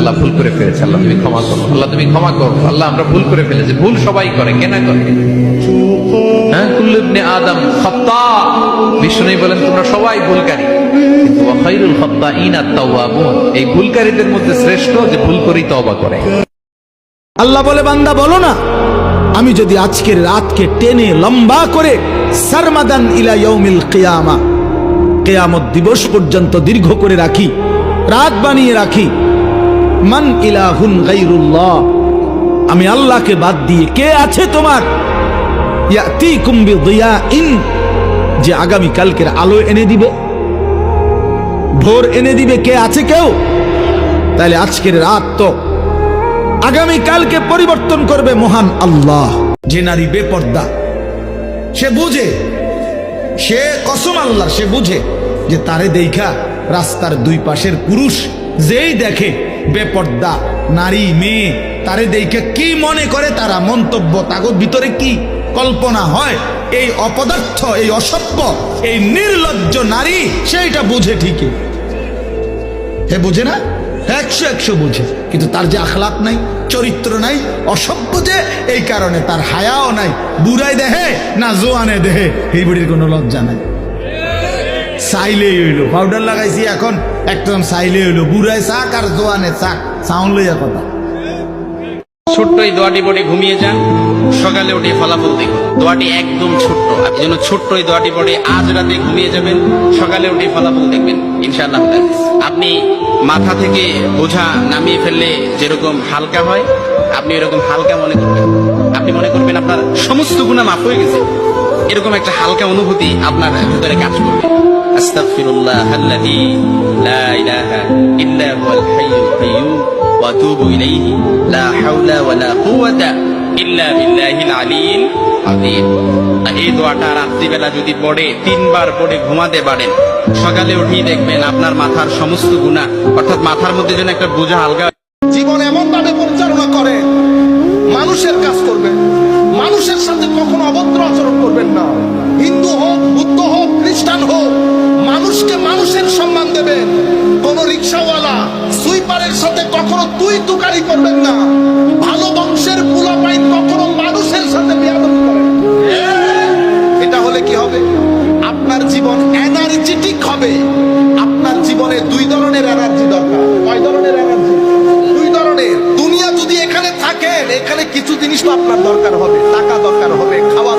আল্লাহ ভুল করে ফেলেছে, আল্লাহ তুমি ক্ষমা করো, আল্লাহ তুমি ক্ষমা করো, আল্লাহ আমরা ভুল করে ফেলেছি। ভুল সবাই করে, কেন করে? হ্যাঁ, কুল্লু ইবনে আদম খাত্তা। বিষ্ণু বলেন তোমরা সবাই ভুলকারী, কিন্তু ওয়া খায়রুল খাত্তাইনা আত-তাওয়াবুন, এই ভুলকারীদের মধ্যে শ্রেষ্ঠ যে ভুল করেই তওবা করে। আল্লাহ বলে বান্দা বলো না, আমি যদি আজকের রাতকে টেনে লম্বা করে সারমাদান ইলা ইয়াউমিল কিয়ামা, কিয়ামত দিবস পর্যন্ত দীর্ঘ করে রাখি, রাত বানিয়ে রাখি, মান ইলাহুন গায়রুল্লাহ, আমি আল্লাহকে বাদ দিয়ে কে আছে তোমার, ইয়াতিকুম বিদিয়াইন, যে আগামী কালকের আলো এনে দিবে, ভোর এনে দিবে, কে আছে কেউ? তাহলে আজকের রাত তো আগামী কালকে পরিবর্তন করবে মহান আল্লাহ। যে নারী বেপর্দা, সে বুঝে, সে কসম আল্লাহ, সে বুঝে যে তারে দেখা রাস্তার দুই পাশের পুরুষ যেই দেখে বেপর্দা নারী মেয়ে, তারে দেখে কি মনে করে, তারা মন্তব্য, তাগত ভিতরে কি কল্পনা হয়, এই অপদার্থ, এই অসভ্য, এই নির্লজ্জ নারী সেইটা বুঝে ঠিকই। হে বুঝে না? 100 বুঝে, কিন্তু তার যে আখলাক নাই, চরিত্র নাই, অসভ্য যে, এই কারণে তার হায়াও নাই। বুড়াই দেহে না জোয়ানে দেহে, এই বুড়ির কোনো লজ্জা নাই। সাইলেই হইলো, পাউডার লাগাইছি এখন একদম সাইলে হইলো, বুড়াই চাক আর জোয়ানে চাক, সাউন্ড লইয়া কথা। ছোট্ট এই দোয়াটি পড়ে ঘুমিয়ে যান, সকালে উঠে ফলাফল দেখুন। দোয়াটি একদম ছোট্ট, এই জন্য ছোট্ট এই দোয়াটি পড়ে আজ রাতে ঘুমিয়ে যাবেন, সকালে উঠে ফলাফল দেখবেন ইনশাআল্লাহ। আপনি মাথা থেকে বোঝা নামিয়ে ফেললে যেরকম হালকা হয়, আপনি এরকম হালকা মনে করবেন। আপনি মনে করবেন আপনার সমস্ত গুনাহ মাফ হয়ে গেছে, এরকম একটা হালকা অনুভূতি আপনার ভিতরে কাজ করবে। আস্তাগফিরুল্লাহাল্লাযী লা ইলাহা ইল্লা হুয়াল হাইয়ুল কাইয়্যুম ওয়া আতুবু ইলাইহি লা হাওলা ওয়ালা কুওয়াতা ইল্লা বিল্লাহিল আলিয়্যিল আযীম। এই দোয়াটা রাত্রিবেলা যদি পড়ে 3 বার পড়ে ঘুমাতে পারেন, সকালে উঠেই দেখবেন আপনার মাথার সমস্ত গুনাহ, অর্থাৎ মাথার মধ্যে যেন একটা বোঝা হালকা। জীবন এমন ভাবে পরিচালনা করে, মানুষের কাজ করবেন, মানুষের সাথে কখনো অভদ্র আচরণ করবেন না। হিন্দু হোক, বুদ্ধ হোক, খ্রিস্টান হোক, মানুষকে মানুষের সম্মান দেবেন। কোন রিক্সাওয়ালা সুইপারের সাথে কখনো তুই তুকারি করবেন না। ভালো বংশের পোলাপাইন কখনো মানুষের সাথে বেয়াদবি করেন। এটা হলে কি হবে? আপনার জীবন এনার্জেটিক হবে। আপনার জীবনে 2 ধরনের এনার্জি দরকার। কয় ধরনের এনার্জি? 2 ধরনের। দুনিয়া যদি এখানে থাকেন, এখানে কিছু জিনিস তো আপনার দরকার হবে। টাকা দরকার হবে, খাওয়া